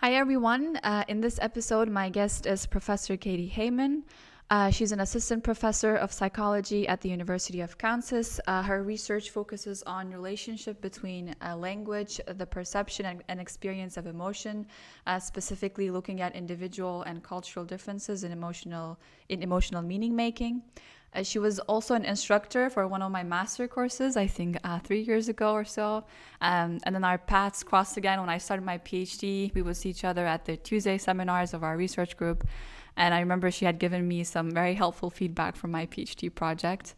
Hi, everyone. In this episode, my guest is Professor Katie Hoemann. She's an assistant professor of psychology at the University of Kansas. Her research focuses on relationship between language, the perception and experience of emotion, specifically looking at individual and cultural differences in emotional meaning making. She was also an instructor for one of my master courses, I think 3 years ago or so. And then our paths crossed again when I started my PhD. We would see each other at the Tuesday seminars of our research group. And I remember she had given me some very helpful feedback from my PhD project.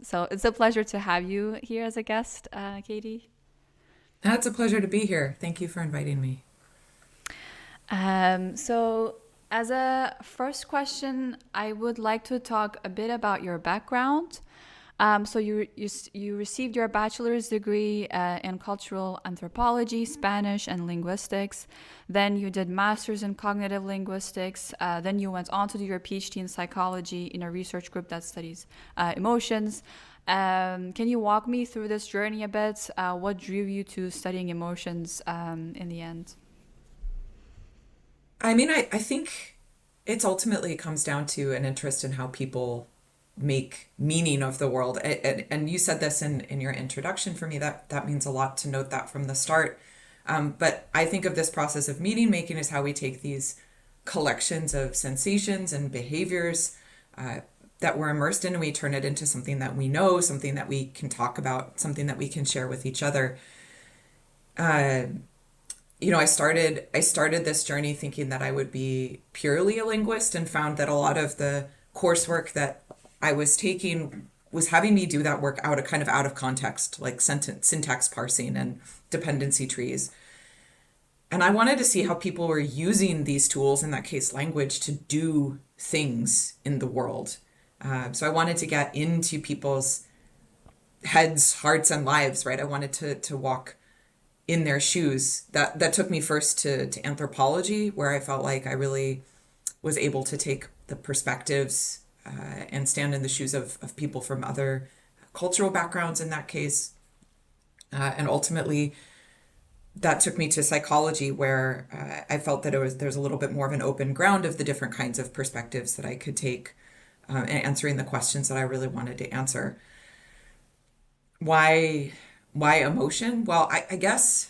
So it's a pleasure to have you here as a guest, Katie. It's a pleasure to be here. Thank you for inviting me. So as a first question, I would like to talk a bit about your background. So you received your bachelor's degree in cultural anthropology, Spanish, and linguistics. Then you did master's in cognitive linguistics. Then you went on to do your PhD in psychology in a research group that studies emotions. Can you walk me through this journey a bit? What drew you to studying emotions in the end? I think it's ultimately comes down to an interest in how people make meaning of the world. And you said this in your introduction for me, that means a lot to note that from the start. But I think of this process of meaning making as how we take these collections of sensations and behaviors that we're immersed in, and we turn it into something that we know, something that we can talk about, something that we can share with each other. Uh, I started this journey thinking that I would be purely a linguist, and found that a lot of the coursework that I was taking was having me do that work out of context, like sentence syntax parsing and dependency trees. And I wanted to see how people were using these tools, in that case language, to do things in the world. So I wanted to get into people's heads, hearts, and lives, right? I wanted to walk in their shoes. That took me first to anthropology, where I felt like I really was able to take the perspectives and stand in the shoes of people from other cultural backgrounds in that case. And ultimately, that took me to psychology, where I felt that there's a little bit more of an open ground of the different kinds of perspectives that I could take and answering the questions that I really wanted to answer. Why why emotion? Well, I guess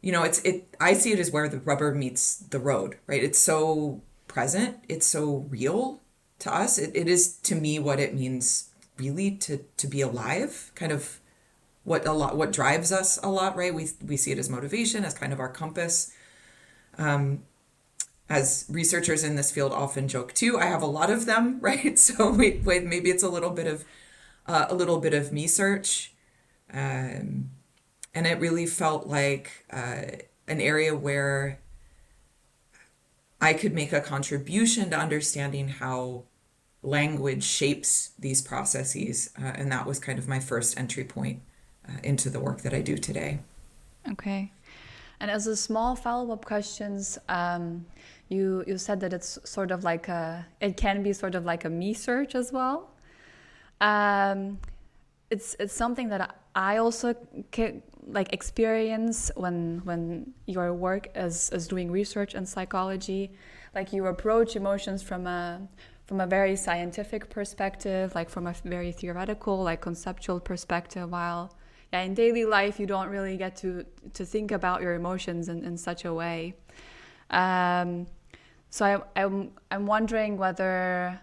I see it as where the rubber meets the road, right? It's so present, it's so real to us. It is to me what it means really to be alive, kind of what drives us a lot, right? We see it as motivation, as kind of our compass. As researchers in this field often joke too, I have a lot of them, right? So maybe it's a little bit of me search. Um, and it really felt like an area where I could make a contribution to understanding how language shapes these processes. And that was kind of my first entry point into the work that I do today. Okay. And as a small follow-up questions, you said that it can be sort of like a me search as well. Um, it's something that I also like experience when your work as doing research in psychology. Like you approach emotions from a very scientific perspective, like from a very theoretical, like conceptual perspective, while yeah, in daily life you don't really get to think about your emotions in such a way. Um, so I'm wondering whether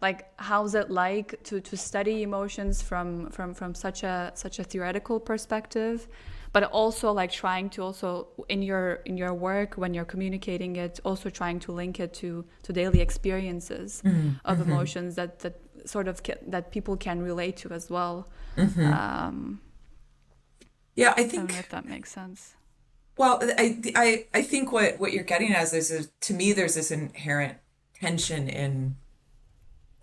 like how's it like to study emotions from such a theoretical perspective, but also like trying to also in your work when you're communicating it, also trying to link it to daily experiences of Mm-hmm. emotions that sort of that people can relate to as well. Mm-hmm. Um, Yeah, I I don't know if think. that makes sense. Well, I think what you're getting at is to me there's this inherent tension in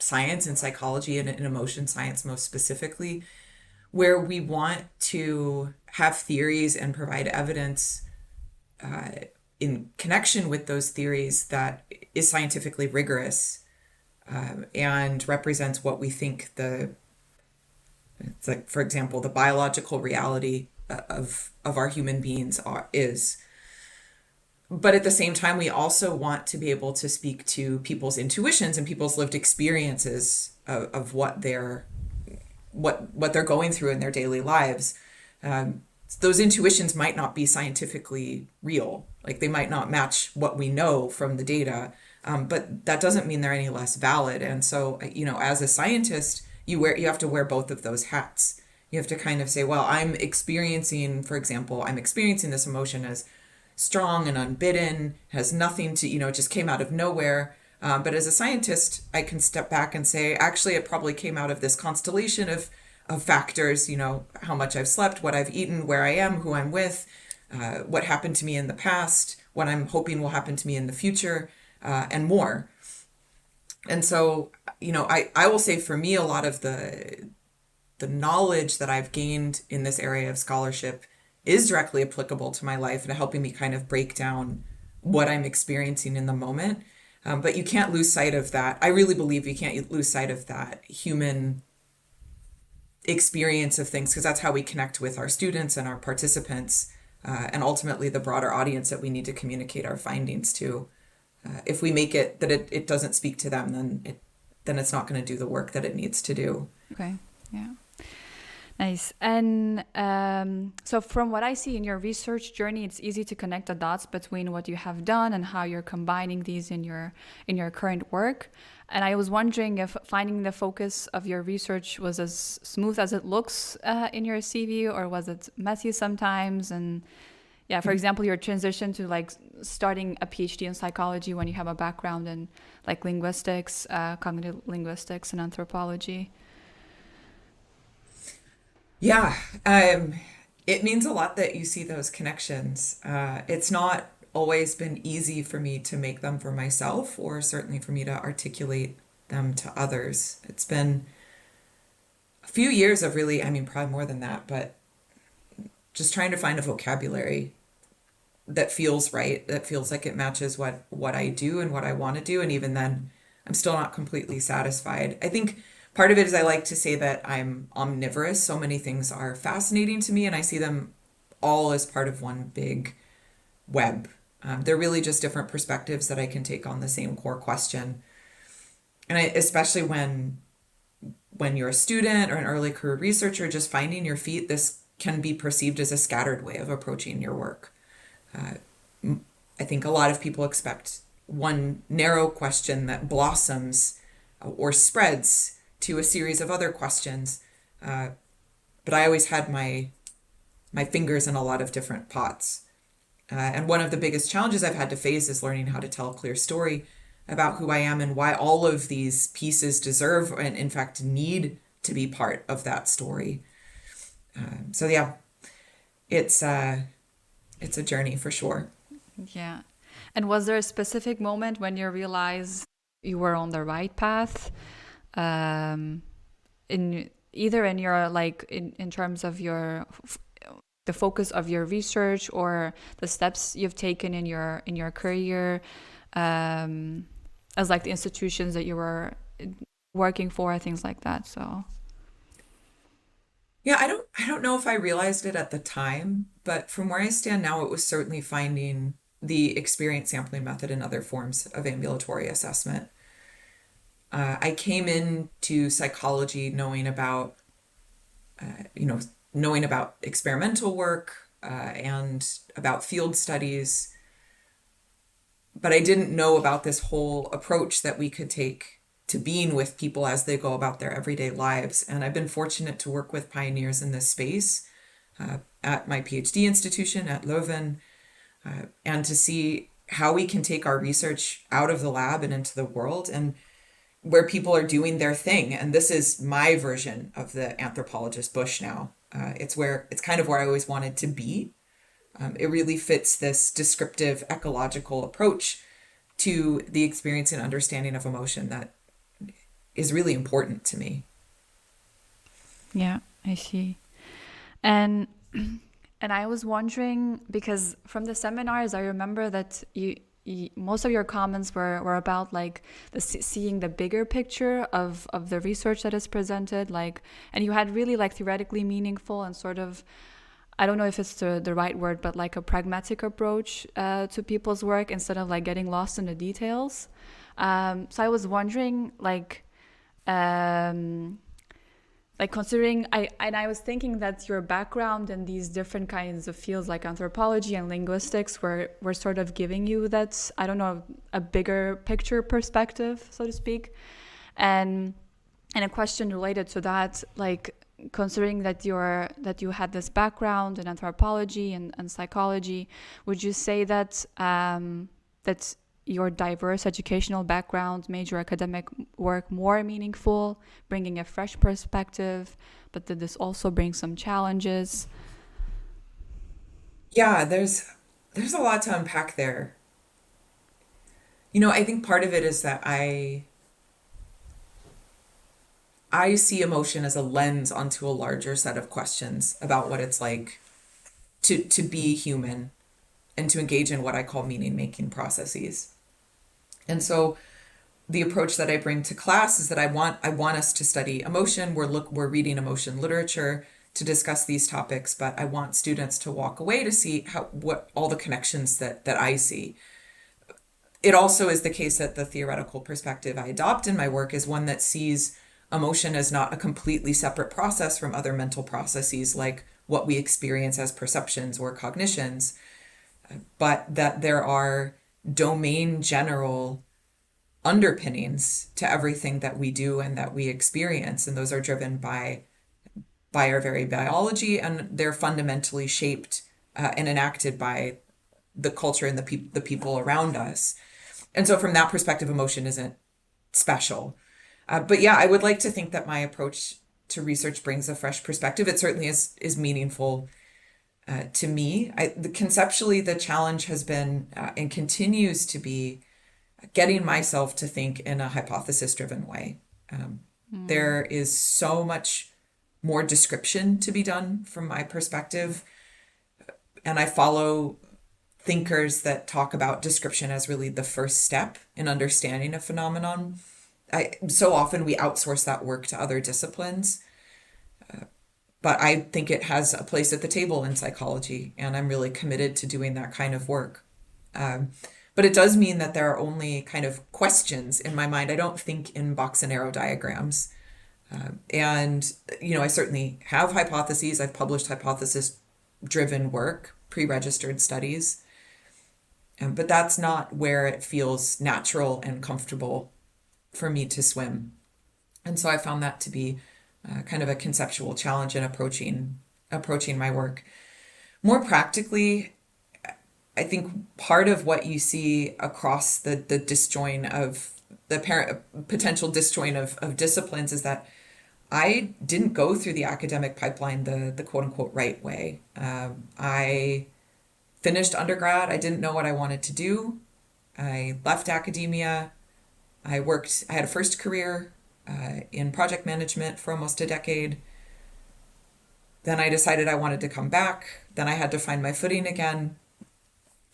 science and psychology, and in emotion science most specifically, where we want to have theories and provide evidence uh, in connection with those theories that is scientifically rigorous, and represents what we think it's like, for example, the biological reality of our human beings is. But at the same time, we also want to be able to speak to people's intuitions and people's lived experiences of what they're going through in their daily lives. Um, those intuitions might not be scientifically real, like they might not match what we know from the data, but that doesn't mean they're any less valid. And so, as a scientist, you have to wear both of those hats. You have to kind of say, well, for example, I'm experiencing this emotion as strong and unbidden, has nothing to, it just came out of nowhere. But as a scientist, I can step back and say, actually, it probably came out of this constellation of factors, how much I've slept, what I've eaten, where I am, who I'm with, what happened to me in the past, what I'm hoping will happen to me in the future, and more. And so, I will say for me, a lot of the knowledge that I've gained in this area of scholarship is directly applicable to my life and helping me kind of break down what I'm experiencing in the moment. But you can't lose sight of that. I really believe you can't lose sight of that human experience of things, because that's how we connect with our students and our participants, and ultimately the broader audience that we need to communicate our findings to. If we make it that it doesn't speak to them, then it's not going to do the work that it needs to do. Okay. Yeah. Nice. And so from what I see in your research journey, it's easy to connect the dots between what you have done and how you're combining these in your current work. And I was wondering if finding the focus of your research was as smooth as it looks in your CV, or was it messy sometimes? And yeah, for example, your transition to like starting a PhD in psychology when you have a background in like linguistics, cognitive linguistics and anthropology. Yeah, it means a lot that you see those connections. It's not always been easy for me to make them for myself, or certainly for me to articulate them to others. It's been a few years of really, probably more than that, but just trying to find a vocabulary that feels right, that feels like it matches what I do and what I want to do. And even then, I'm still not completely satisfied. I think part of it is I like to say that I'm omnivorous. So many things are fascinating to me, and I see them all as part of one big web. They're really just different perspectives that I can take on the same core question. And especially when you're a student or an early career researcher, just finding your feet, this can be perceived as a scattered way of approaching your work. I think a lot of people expect one narrow question that blossoms or spreads to a series of other questions. But I always had my fingers in a lot of different pots. And one of the biggest challenges I've had to face is learning how to tell a clear story about who I am and why all of these pieces deserve and in fact need to be part of that story. So yeah, it's a journey for sure. Yeah. And was there a specific moment when you realized you were on the right path? In either in your like in terms of the focus of your research or the steps you've taken in your career, as like the institutions that you were working for, things like that. So yeah, I don't know if I realized it at the time, but from where I stand now, it was certainly finding the experience sampling method and other forms of ambulatory assessment. I came into psychology knowing about experimental work, and about field studies, but I didn't know about this whole approach that we could take to being with people as they go about their everyday lives. And I've been fortunate to work with pioneers in this space at my PhD institution at Leuven, and to see how we can take our research out of the lab and into the world, and where people are doing their thing. And this is my version of the anthropologist bush now. It's kind of where I always wanted to be. It really fits this descriptive ecological approach to the experience and understanding of emotion that is really important to me. yeah, I see. And and I was wondering, because from the seminars, I remember that you most of your comments were about like seeing the bigger picture of the research that is presented, like, and you had really like theoretically meaningful and sort of I don't know if it's the right word, but like a pragmatic approach to people's work instead of like getting lost in the details. So I was wondering, um, considering I was thinking that your background in these different kinds of fields like anthropology and linguistics were sort of giving you that, I don't know, a bigger picture perspective, so to speak. And a question related to that, like considering that you had this background in anthropology and psychology, would you say that that your diverse educational background made your academic work more meaningful, bringing a fresh perspective, but did this also bring some challenges? Yeah, there's a lot to unpack there. I think part of it is that I see emotion as a lens onto a larger set of questions about what it's like to be human and to engage in what I call meaning making processes. And so the approach that I bring to class is that I want us to study emotion. We're reading emotion literature to discuss these topics, but I want students to walk away to see what all the connections that I see. It also is the case that the theoretical perspective I adopt in my work is one that sees emotion as not a completely separate process from other mental processes like what we experience as perceptions or cognitions, but that there are domain general underpinnings to everything that we do and that we experience. And those are driven by our very biology, and they're fundamentally shaped and enacted by the culture and the people around us. And so from that perspective, emotion isn't special. But yeah, I would like to think that my approach to research brings a fresh perspective. It certainly is meaningful to me. Conceptually, the challenge has been and continues to be getting myself to think in a hypothesis-driven way. There is so much more description to be done from my perspective, and I follow thinkers that talk about description as really the first step in understanding a phenomenon. So often we outsource that work to other disciplines, but I think it has a place at the table in psychology, and I'm really committed to doing that kind of work. But it does mean that there are only kind of questions in my mind. I don't think in box and arrow diagrams. And, I certainly have hypotheses. I've published hypothesis-driven work, pre-registered studies. But that's not where it feels natural and comfortable for me to swim. And so I found that to be kind of a conceptual challenge in approaching my work. More practically, I think part of what you see across the disjoin of the potential disjoin of disciplines is that I didn't go through the academic pipeline the quote unquote right way. I finished undergrad. I didn't know what I wanted to do. I left academia. I had a first career in project management for almost a decade. Then I decided I wanted to come back. Then I had to find my footing again.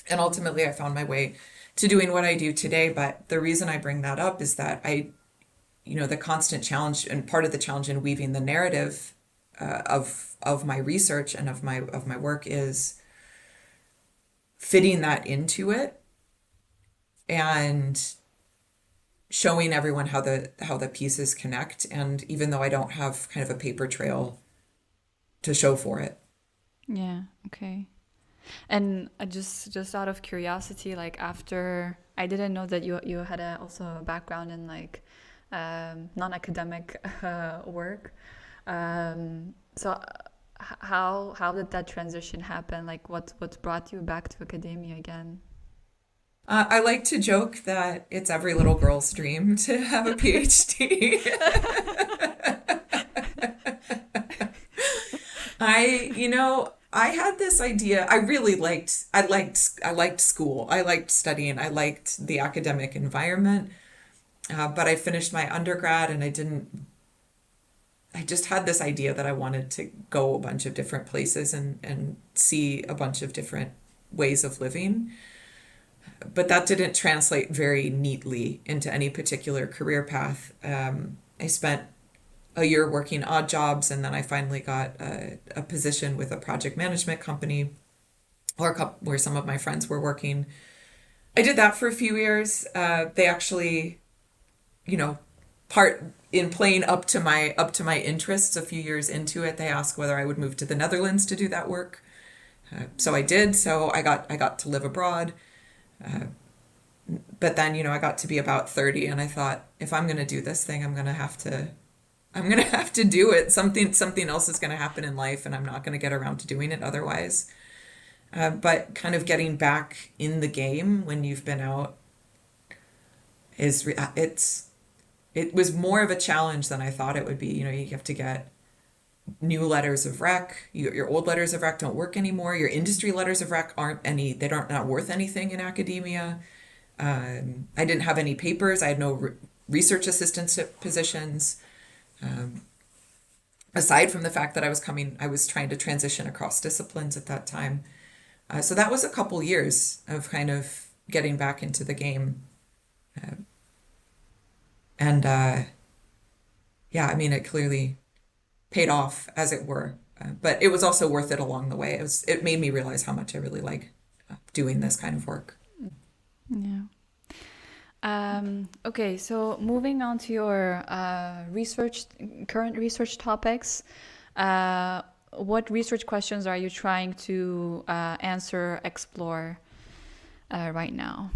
And ultimately I found my way to doing what I do today. But the reason I bring that up is that the constant challenge and part of the challenge in weaving the narrative of my research and of my work is fitting that into it and showing everyone how the pieces connect. And even though I don't have kind of a paper trail to show for it. Yeah, okay. And just out of curiosity, like after, I didn't know that you had also a background in like non-academic work. So how did that transition happen? Like what brought you back to academia again? I like to joke that it's every little girl's dream to have a PhD. I had this idea. I liked school. I liked studying. I liked the academic environment. But I finished my undergrad and I just had this idea that I wanted to go a bunch of different places and see a bunch of different ways of living. But that didn't translate very neatly into any particular career path. I spent a year working odd jobs, and then I finally got a position with a project management company or a couple, where some of my friends were working. I did that for a few years. They actually, you know, part in playing up to my interests a few years into it, they asked whether I would move to the Netherlands to do that work. So I did. So I got to live abroad. But then, I got to be about 30 and I thought, if I'm going to do this thing, I'm going to have to do it. Something else is going to happen in life and I'm not going to get around to doing it otherwise. But kind of getting back in the game when you've been out it was more of a challenge than I thought it would be. You have to get new letters of rec. Your old letters of rec don't work anymore. Your industry letters of rec they're not worth anything in academia. I didn't have any papers. I had no research assistant positions. Aside from the fact that I was trying to transition across disciplines at that time. So that was a couple years of kind of getting back into the game. And yeah, I mean, it clearly paid off, as it were. But it was also worth it along the way. It made me realize how much I really like doing this kind of work. Yeah. Okay, so moving on to your current research topics, what research questions are you trying to answer, explore right now?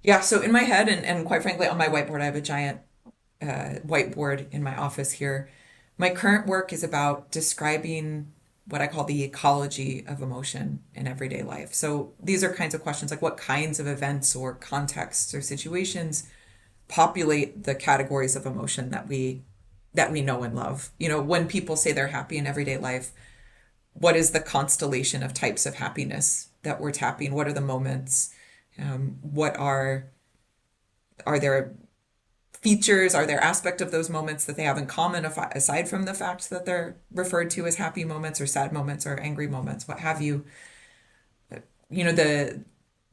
Yeah, so in my head, and quite frankly, on my whiteboard, I have a giant whiteboard in my office here. My current work is about describing what I call the ecology of emotion in everyday life. So these are kinds of questions like what kinds of events or contexts or situations populate the categories of emotion that we know and love. When people say they're happy in everyday life, what is the constellation of types of happiness that we're tapping? What are the moments? What are there features? Are there aspects of those moments that they have in common aside from the fact that they're referred to as happy moments or sad moments or angry moments, what have you? The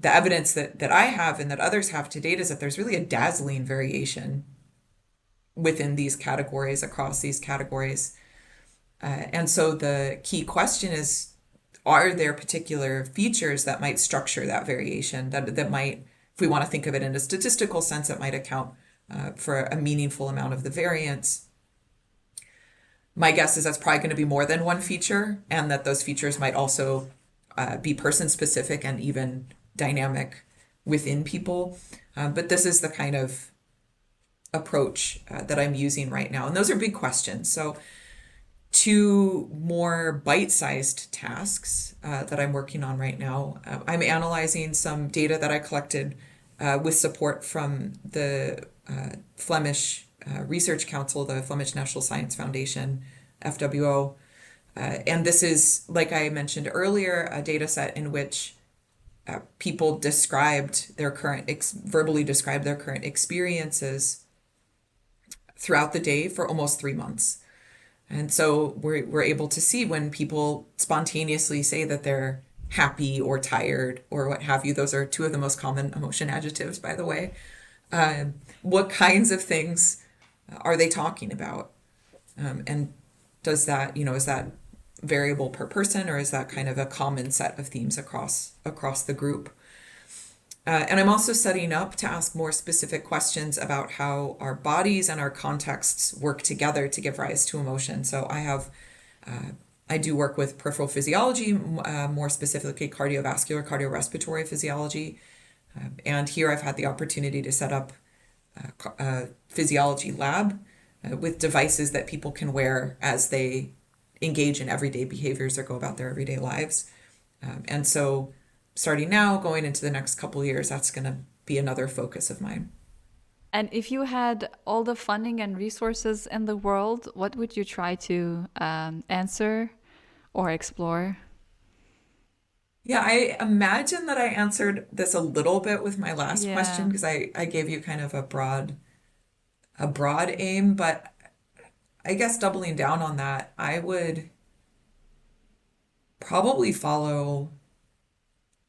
evidence that I have and that others have to date is that there's really a dazzling variation within these categories, across these categories. And so the key question is, are there particular features that might structure that variation that might, if we want to think of it in a statistical sense, that might account for a meaningful amount of the variance? My guess is that's probably going to be more than one feature, and that those features might also be person specific and even dynamic within people. But this is the kind of approach that I'm using right now. And those are big questions. So two more bite-sized tasks that I'm working on right now. I'm analyzing some data that I collected with support from the Flemish Research Council, the Flemish National Science Foundation, FWO. And this is, like I mentioned earlier, a data set in which people verbally described their current experiences throughout the day for almost 3 months. And so we're able to see when people spontaneously say that they're happy or tired or what have you. Those are two of the most common emotion adjectives, by the way. What kinds of things are they talking about? And is that variable per person, or is that kind of a common set of themes across the group? And I'm also setting up to ask more specific questions about how our bodies and our contexts work together to give rise to emotion. So I do work with peripheral physiology, more specifically cardiorespiratory physiology. And here I've had the opportunity to set up a physiology lab with devices that people can wear as they engage in everyday behaviors or go about their everyday lives. And so starting now, going into the next couple of years, that's going to be another focus of mine. And if you had all the funding and resources in the world, what would you try to answer or explore? Yeah, I imagine that I answered this a little bit with my last question, Yeah. because I gave you kind of a broad aim, but I guess doubling down on that, I would probably follow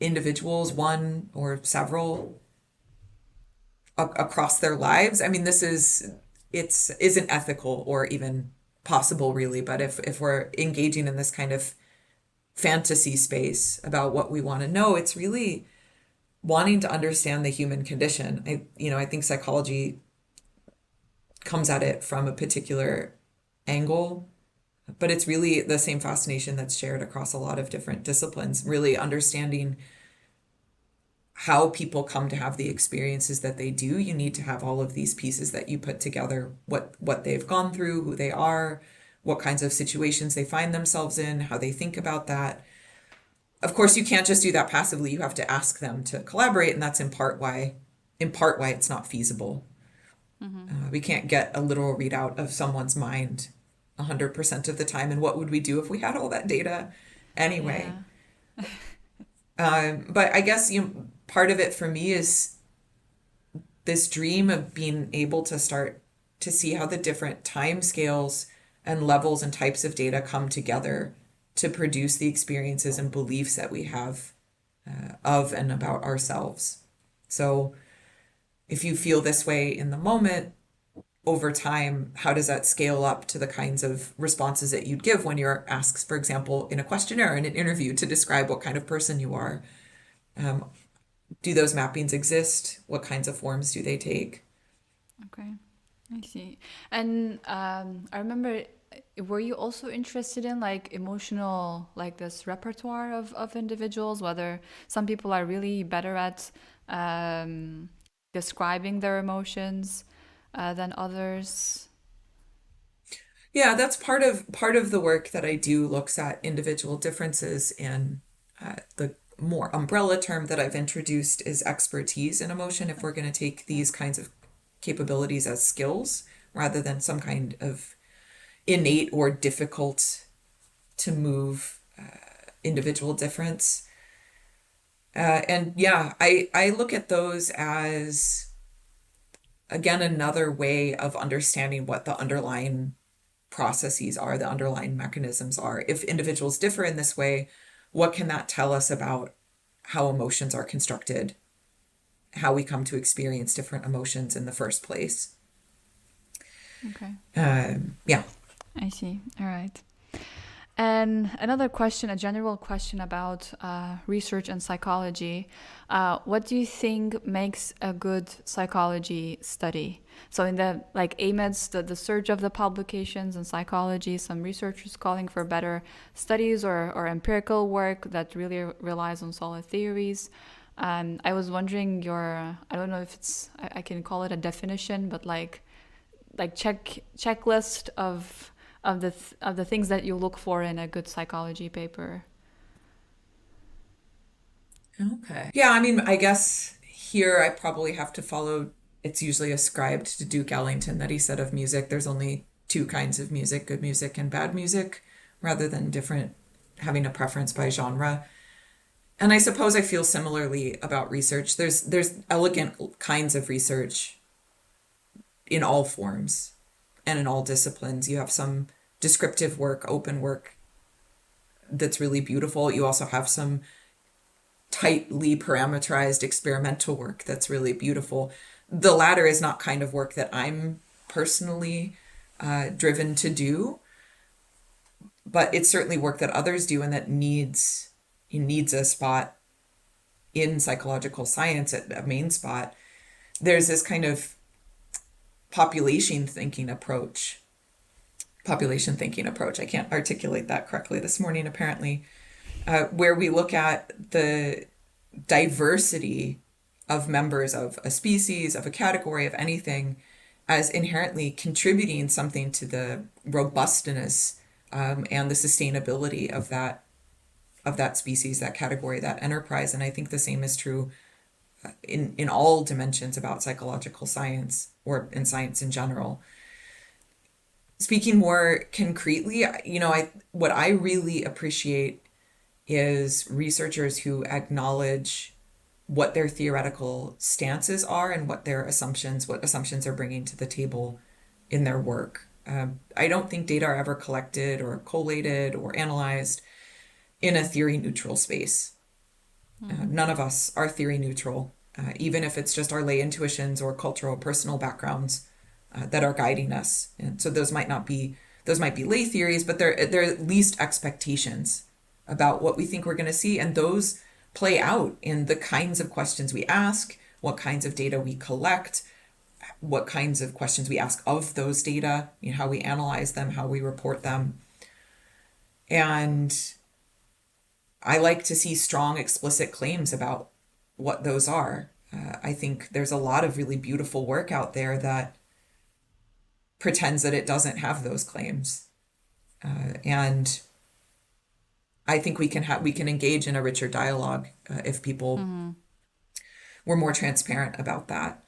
individuals, one or several, across their lives. I mean, this is it's isn't ethical or even possible really. But if we're engaging in this kind of fantasy space about what we want to know, it's really wanting to understand the human condition. I think psychology comes at it from a particular angle, but it's really the same fascination that's shared across a lot of different disciplines, really understanding how people come to have the experiences that they do. You need to have all of these pieces that you put together, what they've gone through, who they are, what kinds of situations they find themselves in, how they think about that. Of course, you can't just do that passively. You have to ask them to collaborate, and that's in part why it's not feasible. Mm-hmm. We can't get a literal readout of someone's mind 100% of the time. And what would we do if we had all that data anyway? Yeah. But I guess part of it for me is this dream of being able to start to see how the different time scales and levels and types of data come together to produce the experiences and beliefs that we have of and about ourselves. So if you feel this way in the moment, over time, how does that scale up to the kinds of responses that you'd give when you're asked, for example, in a questionnaire, in an interview, to describe what kind of person you are? Um, do those mappings exist? What kinds of forms do they take? Okay, I see. And I remember, were you also interested in like emotional, like this repertoire of individuals, whether some people are really better at um, describing their emotions than others? Yeah, that's part of the work that I do looks at individual differences, and the more umbrella term that I've introduced is expertise in emotion, if we're going to take Yeah. these kinds of capabilities as skills rather than some kind of innate or difficult to move individual difference. And yeah, I look at those as, again, another way of understanding what the underlying processes are, the underlying mechanisms are. If individuals differ in this way, what can that tell us about how emotions are constructed, how we come to experience different emotions in the first place? Okay, Yeah. I see. All right. And another question, a general question about research and psychology. What do you think makes a good psychology study? So in the like AMEDS, the search of the publications in psychology, some researchers calling for better studies or empirical work that really relies on solid theories. I was wondering I don't know if I can call it a definition, but like checklist of the things that you look for in a good psychology paper. Okay. Yeah, I mean, I guess here I probably have to follow, it's usually ascribed to Duke Ellington that he said of music, there's only two kinds of music, good music and bad music, rather than different, having a preference by genre. And I suppose I feel similarly about research. There's elegant kinds of research in all forms and in all disciplines. You have some descriptive work, open work that's really beautiful. You also have some tightly parameterized experimental work that's really beautiful. The latter is not kind of work that I'm personally driven to do, but it's certainly work that others do and that needs a spot in psychological science, at a main spot. There's this kind of population thinking approach. Population thinking approach. I can't articulate that correctly this morning, apparently, where we look at the diversity of members of a species, of a category, of anything, as inherently contributing something to the robustness and the sustainability of that species, that category, that enterprise. And I think the same is true in all dimensions about psychological science or in science in general. Speaking more concretely, what I really appreciate is researchers who acknowledge what their theoretical stances are and what assumptions are bringing to the table in their work. I don't think data are ever collected or collated or analyzed in a theory neutral space. None of us are theory neutral, even if it's just our lay intuitions or cultural personal backgrounds. that are guiding us. And so those might be lay theories, but they're at least expectations about what we think we're going to see, and those play out in the kinds of questions we ask, what kinds of data we collect, what kinds of questions we ask of those data, how we analyze them, how we report them. And I like to see strong, explicit claims about what those are. I think there's a lot of really beautiful work out there that pretends that it doesn't have those claims. And I think we can engage in a richer dialogue if people were more transparent about that.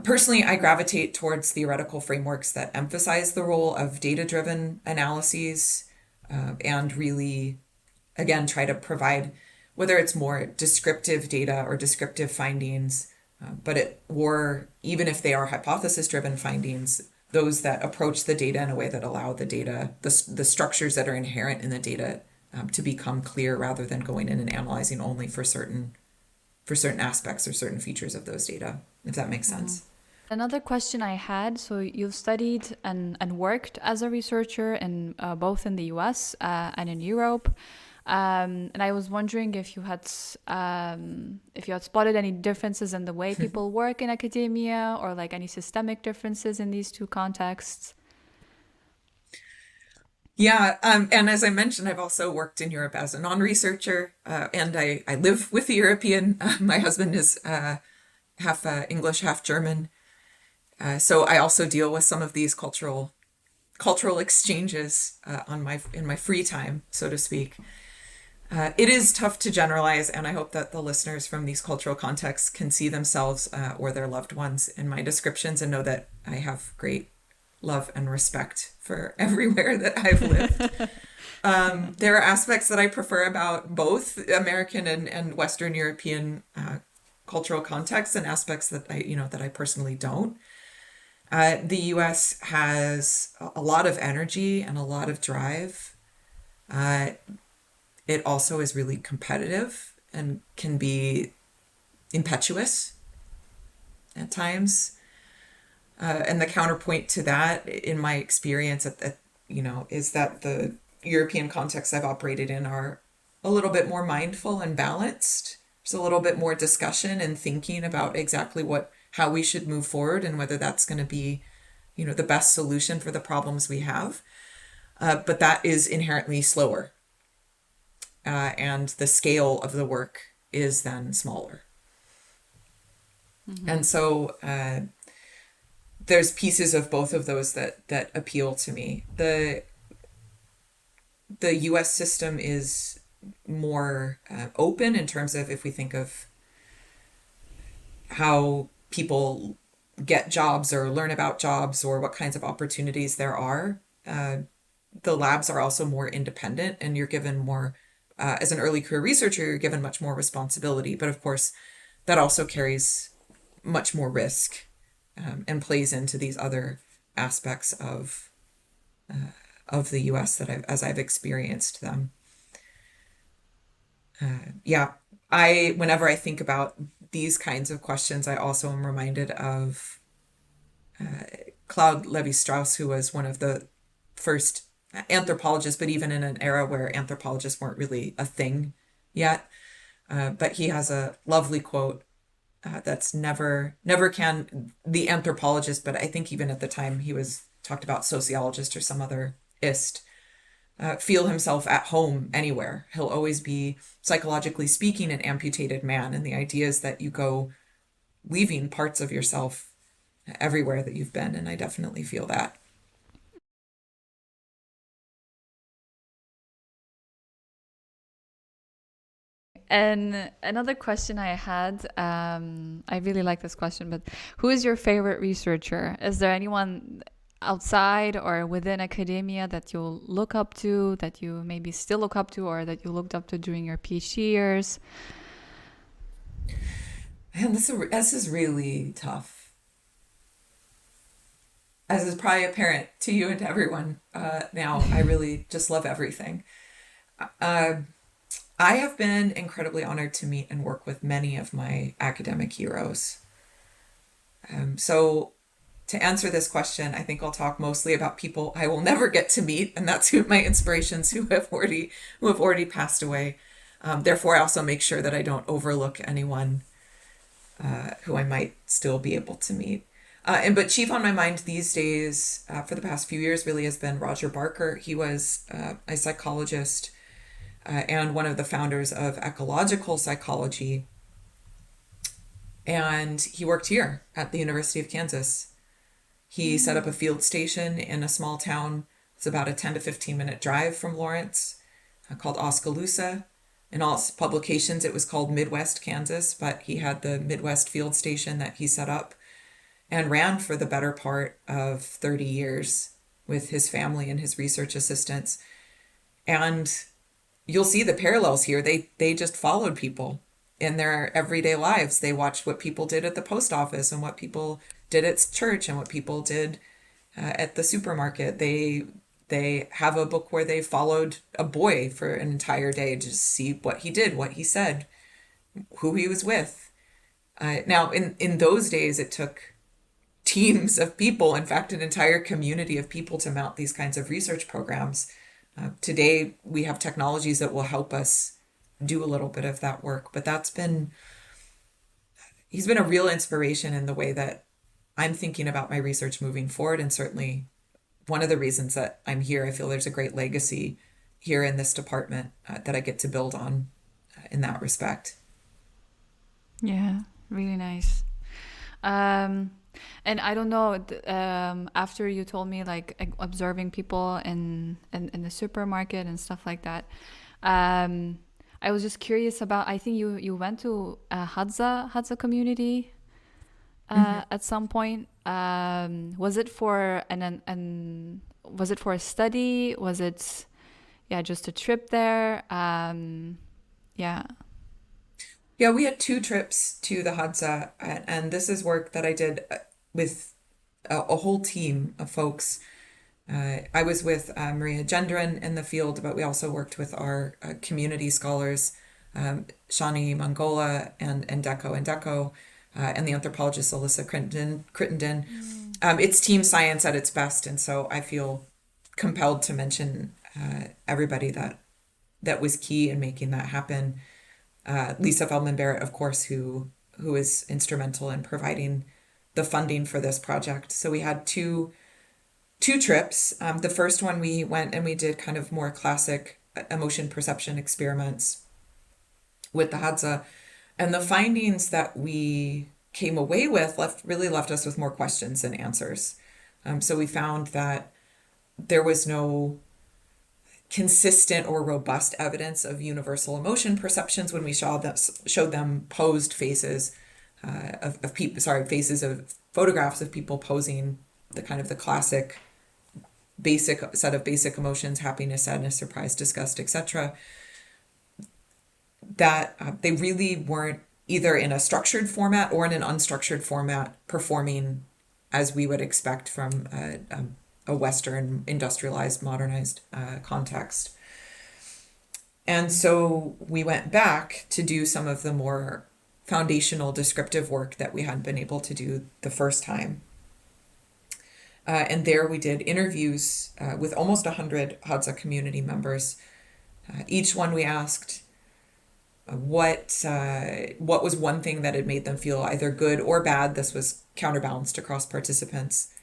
Personally, I gravitate towards theoretical frameworks that emphasize the role of data-driven analyses and really, again, try to provide, whether it's more descriptive data or descriptive findings, or even if they are hypothesis-driven findings, those that approach the data in a way that allow the data, the structures that are inherent in the data to become clear rather than going in and analyzing only for certain aspects or certain features of those data, if that makes sense. Another question I had, so you've studied and worked as a researcher in both in the US and in Europe. And I was wondering if you had spotted any differences in the way people work in academia, or like any systemic differences in these two contexts. Yeah, and as I mentioned, I've also worked in Europe as a non-researcher, and I live with a European. My husband is half English, half German, so I also deal with some of these cultural exchanges in my free time, so to speak. It is tough to generalize, and I hope that the listeners from these cultural contexts can see themselves or their loved ones in my descriptions and know that I have great love and respect for everywhere that I've lived. There are aspects that I prefer about both American and Western European cultural contexts, and aspects that I personally don't. The U.S. has a lot of energy and a lot of drive. It also is really competitive and can be impetuous at times. And the counterpoint to that, in my experience, is that the European contexts I've operated in are a little bit more mindful and balanced. There's a little bit more discussion and thinking about exactly how we should move forward and whether that's going to be, the best solution for the problems we have. But that is inherently slower. And the scale of the work is then smaller. And so there's pieces of both of those that appeal to me. The U.S. system is more open in terms of, if we think of how people get jobs or learn about jobs or what kinds of opportunities there are. The labs are also more independent, and you're given more, as an early career researcher, you're given much more responsibility. But of course, that also carries much more risk and plays into these other aspects of the U.S. as I've experienced them. Whenever I think about these kinds of questions, I also am reminded of Claude Lévi-Strauss, who was one of the first anthropologists, but even in an era where anthropologists weren't really a thing yet. But he has a lovely quote that's never can the anthropologist, but I think even at the time he was talked about sociologist or some other ist, feel himself at home anywhere. He'll always be, psychologically speaking, an amputated man. And the idea is that you go leaving parts of yourself everywhere that you've been. And I definitely feel that. And another question I had, I really like this question, but who is your favorite researcher? Is there anyone outside or within academia that you look up to, that you maybe still look up to, or that you looked up to during your PhD years? Man, this is really tough. As is probably apparent to you and to everyone now, I really just love everything. I have been incredibly honored to meet and work with many of my academic heroes. So to answer this question, I think I'll talk mostly about people I will never get to meet, and that's who my inspirations who have already passed away. Therefore, I also make sure that I don't overlook anyone who I might still be able to meet. But chief on my mind these days, for the past few years, really has been Roger Barker. He was a psychologist and one of the founders of ecological psychology, and he worked here at the University of Kansas. He set up a field station in a small town. It's about a 10 to 15-minute drive from Lawrence, called Oskaloosa. In all publications, it was called Midwest Kansas, but he had the Midwest field station that he set up and ran for the better part of 30 years with his family and his research assistants. And you'll see the parallels here. They just followed people in their everyday lives. They watched what people did at the post office and what people did at church and what people did at the supermarket. They have a book where they followed a boy for an entire day to see what he did, what he said, who he was with. Now, in those days, it took teams of people, in fact, an entire community of people to mount these kinds of research programs. Today, we have technologies that will help us do a little bit of that work, but he's been a real inspiration in the way that I'm thinking about my research moving forward, and certainly one of the reasons that I'm here. I feel there's a great legacy here in this department that I get to build on in that respect. Yeah, really nice. Um, and I don't know, after you told me like observing people in the supermarket and stuff like that, um, I was just curious about, I think you went to a Hadza community Mhm. at some point. Was it for was it for a study? Was it, yeah, just a trip there? Yeah. Yeah, we had two trips to the Hadza, and this is work that I did with a whole team of folks. I was with Maria Gendron in the field, but we also worked with our community scholars, Shani Mangola and Deco, and the anthropologist Alyssa Crittenden. It's team science at its best, and so I feel compelled to mention everybody that was key in making that happen. Lisa Feldman Barrett, of course, who is instrumental in providing the funding for this project. So we had two trips. The first one we went and we did kind of more classic emotion perception experiments with the Hadza. And the findings that we came away with really left us with more questions than answers. So we found that there was no consistent or robust evidence of universal emotion perceptions when we showed them posed faces of people, faces of photographs of people posing the kind of the classic basic set of basic emotions: happiness, sadness, surprise, disgust, etc. That they really weren't either in a structured format or in an unstructured format performing as we would expect from a Western industrialized, modernized context. And so we went back to do some of the more foundational descriptive work that we hadn't been able to do the first time. And there we did interviews with almost 100 Hadza community members. Each one we asked what was one thing that had made them feel either good or bad. This was counterbalanced across participants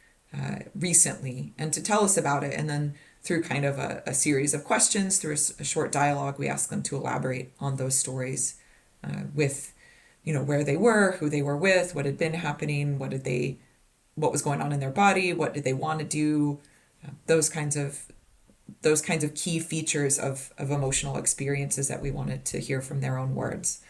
recently, and to tell us about it. And then through kind of a series of questions, through a short dialogue, we asked them to elaborate on those stories with, where they were, who they were with, what had been happening, what was going on in their body, what did they want to do, those kinds of key features of emotional experiences that we wanted to hear from their own words.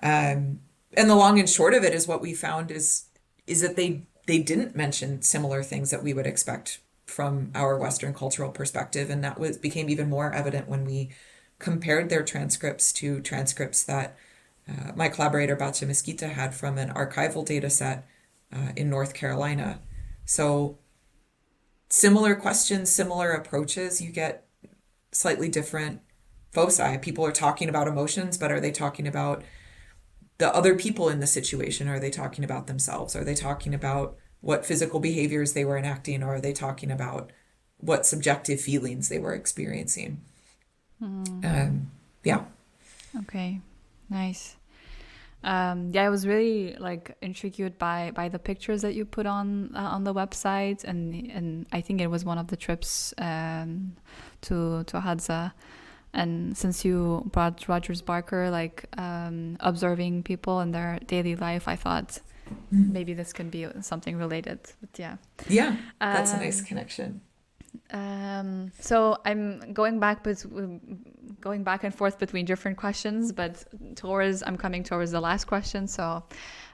And the long and short of it is what we found is that they didn't mention similar things that we would expect from our Western cultural perspective, and that became even more evident when we compared their transcripts to transcripts that my collaborator Batya Mesquita had from an archival data set in North Carolina. So similar questions, similar approaches, you get slightly different foci. People are talking about emotions, but are they talking about the other people in the situation? Are they talking about themselves? Are they talking about what physical behaviors they were enacting, or are they talking about what subjective feelings they were experiencing? Yeah. Okay, nice. Yeah, I was really like intrigued by the pictures that you put on the website, and I think it was one of the trips to Hadza. And since you brought Rogers Barker, like observing people in their daily life, I thought maybe this could be something related. But yeah. Yeah, that's a nice Um, connection. so I'm going back and forth between different questions, but I'm coming towards the last question. So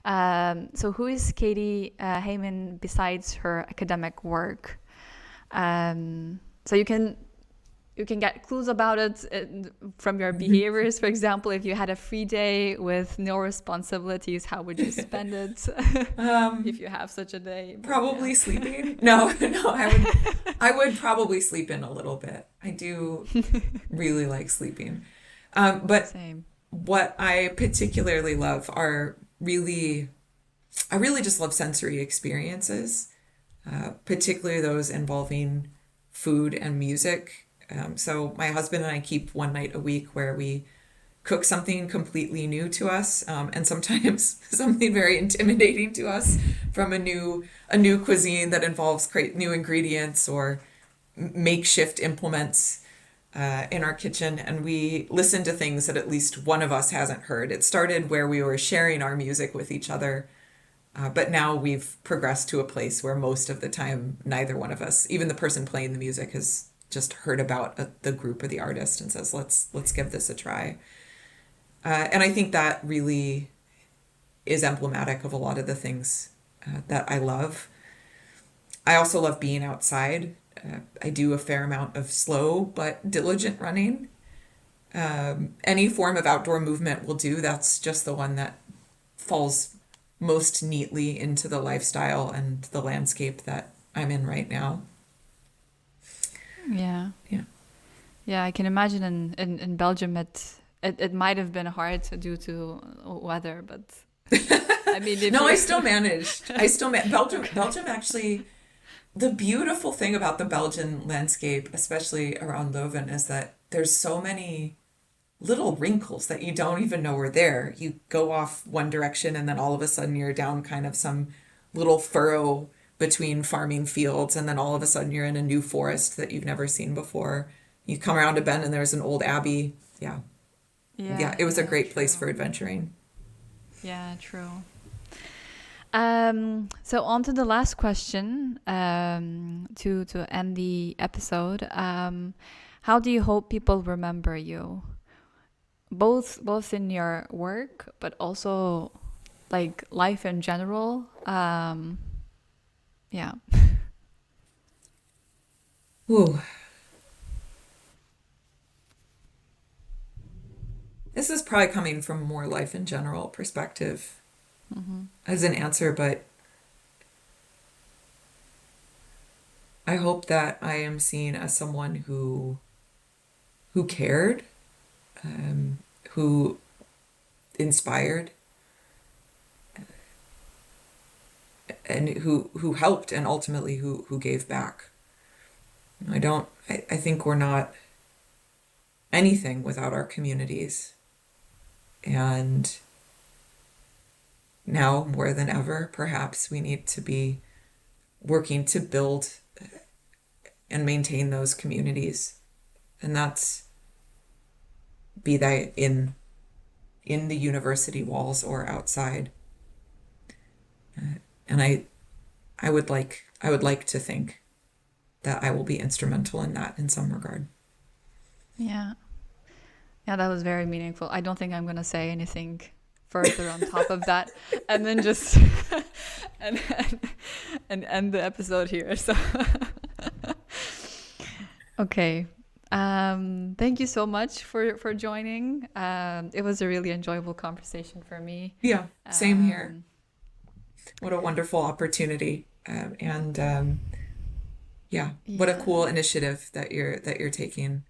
who is Katie Hoemann besides her academic work? So you can get clues about it from your behaviors. For example, if you had a free day with no responsibilities, how would you spend it? If you have such a day. But Probably yeah. sleeping. No, no, I would probably sleep in a little bit. I do really like sleeping. But Same. what I particularly love are really, I really just love sensory experiences, particularly those involving food and music. So my husband and I keep one night a week where we cook something completely new to us, and sometimes something very intimidating to us from a new cuisine that involves new ingredients or makeshift implements in our kitchen, and we listen to things that at least one of us hasn't heard. It started where we were sharing our music with each other, but now we've progressed to a place where most of the time neither one of us, even the person playing the music, has just heard about the group or the artist and says, let's give this a try. And I think that really is emblematic of a lot of the things that I love. I also love being outside. I do a fair amount of slow but diligent running. Any form of outdoor movement will do. That's just the one that falls most neatly into the lifestyle and the landscape that I'm in right now. Yeah. Yeah. Yeah, I can imagine in Belgium it might have been hard due to weather, but I mean if No, I you still managed. Belgium actually, the beautiful thing about the Belgian landscape, especially around Leuven, is that there's so many little wrinkles that you don't even know are there. You go off one direction and then all of a sudden you're down kind of some little furrow between farming fields, and then all of a sudden you're in a new forest that you've never seen before. You come around a bend and there's an old abbey. Yeah. Yeah, Yeah, it was a yeah, great place true. for adventuring. Yeah, true. So on to the last question, to end the episode. How do you hope people remember you? Both in your work, but also like life in general. Yeah. Ooh, this is probably coming from more life in general perspective as an answer, but I hope that I am seen as someone who cared, who inspired, and who helped, and ultimately who gave back. I think we're not anything without our communities. And now more than ever, perhaps we need to be working to build and maintain those communities. And that's be that in the university walls or outside. And I would like to think that I will be instrumental in that in some regard. Yeah. Yeah, that was very meaningful. I don't think I'm gonna say anything further on top of that, and then just and and end the episode here. So okay. Thank you so much for joining. It was a really enjoyable conversation for me. Yeah, same here. Um, What a wonderful opportunity. And yeah, what a yeah, cool initiative that you're taking.